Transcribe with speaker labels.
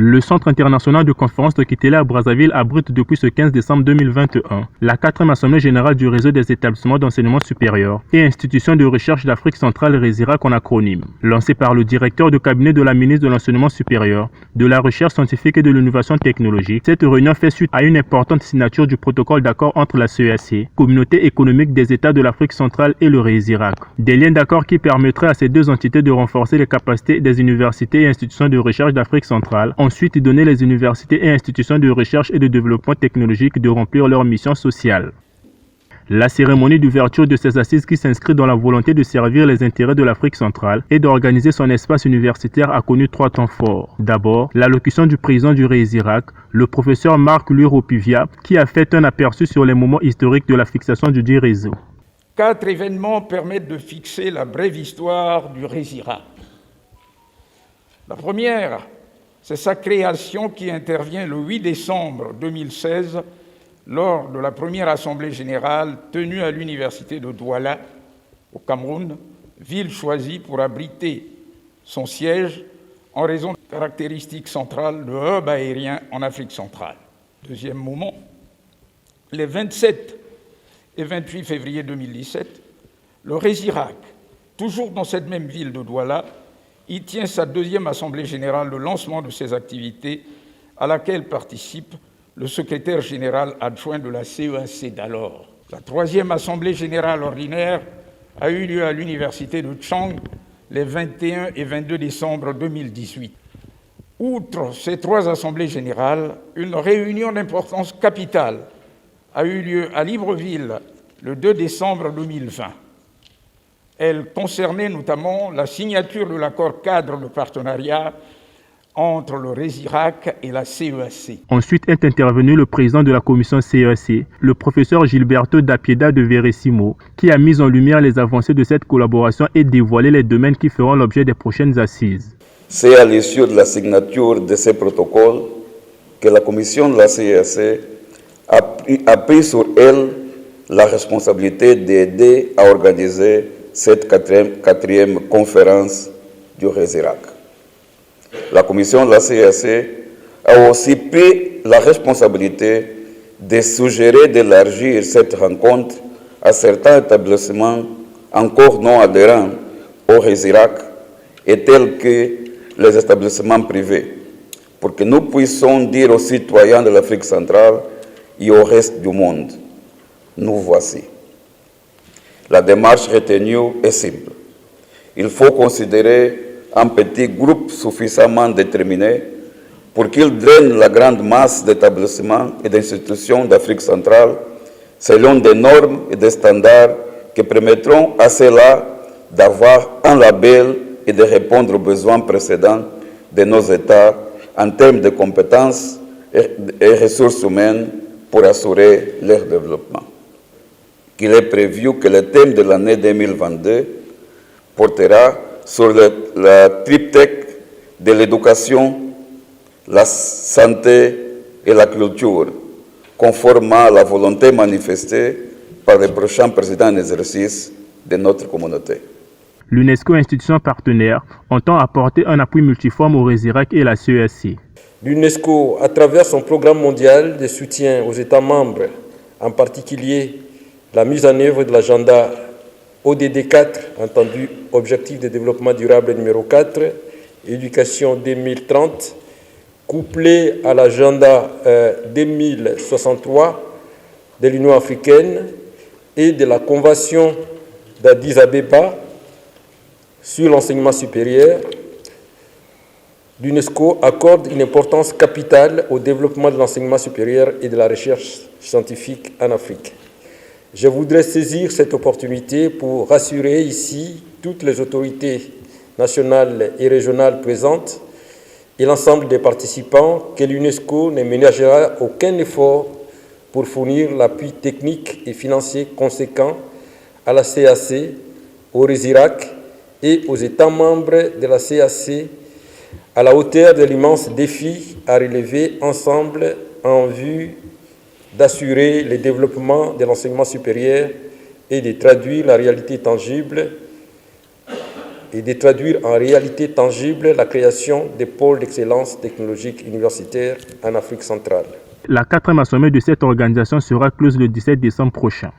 Speaker 1: Le Centre international de conférence de Kitele à Brazzaville abrite depuis ce 15 décembre 2021 la 4e Assemblée générale du réseau des établissements d'enseignement supérieur et institutions de recherche d'Afrique centrale RESIRAC en acronyme. Lancée par le directeur de cabinet de la ministre de l'Enseignement supérieur, de la Recherche scientifique et de l'innovation technologique, cette réunion fait suite à une importante signature du protocole d'accord entre la CEAC, Communauté économique des États de l'Afrique centrale, et le RESIRAC. Des liens d'accord qui permettraient à ces deux entités de renforcer les capacités des universités et institutions de recherche d'Afrique centrale, ensuite donner les universités et institutions de recherche et de développement technologique de remplir leur mission sociale. La cérémonie d'ouverture de ces assises, qui s'inscrit dans la volonté de servir les intérêts de l'Afrique centrale et d'organiser son espace universitaire, a connu 3 temps forts. D'abord, l'allocution du président du RESIRAC, le professeur Marc Luropivia, qui a fait un aperçu sur les moments historiques de la fixation du dit réseau.
Speaker 2: 4 événements permettent de fixer la brève histoire du RESIRAC. La première, c'est sa création qui intervient le 8 décembre 2016 lors de la première assemblée générale tenue à l'université de Douala, au Cameroun, ville choisie pour abriter son siège en raison de caractéristiques centrales de hub aérien en Afrique centrale. Deuxième moment, les 27 et 28 février 2017, le RESIRAC, toujours dans cette même ville de Douala, y tient sa 2e assemblée générale de lancement de ses activités, à laquelle participe le secrétaire général adjoint de la CEAC d'alors. La 3e assemblée générale ordinaire a eu lieu à l'université de Tchang les 21 et 22 décembre 2018. Outre ces 3 assemblées générales, une réunion d'importance capitale a eu lieu à Libreville le 2 décembre 2020. Elle concernait notamment la signature de l'accord cadre de partenariat entre le RESIRAC et la CEAC.
Speaker 1: Ensuite est intervenu le président de la commission CEAC, le professeur Gilberto Dapieda de Verissimo, qui a mis en lumière les avancées de cette collaboration et dévoilé les domaines qui feront l'objet des prochaines assises.
Speaker 3: C'est à l'issue de la signature de ces protocoles que la commission de la CEAC a pris sur elle la responsabilité d'aider à organiser cette 4e conférence du RESIRAC. La commission de la CEAC a aussi pris la responsabilité de suggérer d'élargir cette rencontre à certains établissements encore non adhérents au RESIRAC et tels que les établissements privés, pour que nous puissions dire aux citoyens de l'Afrique centrale et au reste du monde, nous voici. La démarche retenue est simple. Il faut considérer un petit groupe suffisamment déterminé pour qu'il draine la grande masse d'établissements et d'institutions d'Afrique centrale selon des normes et des standards qui permettront à ceux-là d'avoir un label et de répondre aux besoins précédents de nos États en termes de compétences et ressources humaines pour assurer leur développement. Qu'il est prévu que le thème de l'année 2022 portera sur la triptyque de l'éducation, la santé et la culture, conformément à la volonté manifestée par le prochain président en exercice de notre communauté.
Speaker 1: L'UNESCO, institution partenaire, entend apporter un appui multiforme au RESIRAC et à la CEAC.
Speaker 4: L'UNESCO, à travers son programme mondial de soutien aux États membres, en particulier la mise en œuvre de l'agenda ODD 4, entendu Objectif de développement durable numéro 4, éducation 2030, couplé à l'agenda 2063 de l'Union africaine et de la Convention d'Addis Abeba sur l'enseignement supérieur, l'UNESCO accorde une importance capitale au développement de l'enseignement supérieur et de la recherche scientifique en Afrique. Je voudrais saisir cette opportunité pour rassurer ici toutes les autorités nationales et régionales présentes et l'ensemble des participants que l'UNESCO ne ménagera aucun effort pour fournir l'appui technique et financier conséquent à la CEAC, au RESIRAC et aux États membres de la CEAC à la hauteur de l'immense défi à relever ensemble en vue d'assurer le développement de l'enseignement supérieur et de traduire la réalité tangible et de traduire en réalité tangible la création des pôles d'excellence technologique universitaire en Afrique centrale.
Speaker 1: La 4e assemblée de cette organisation sera close le 17 décembre prochain.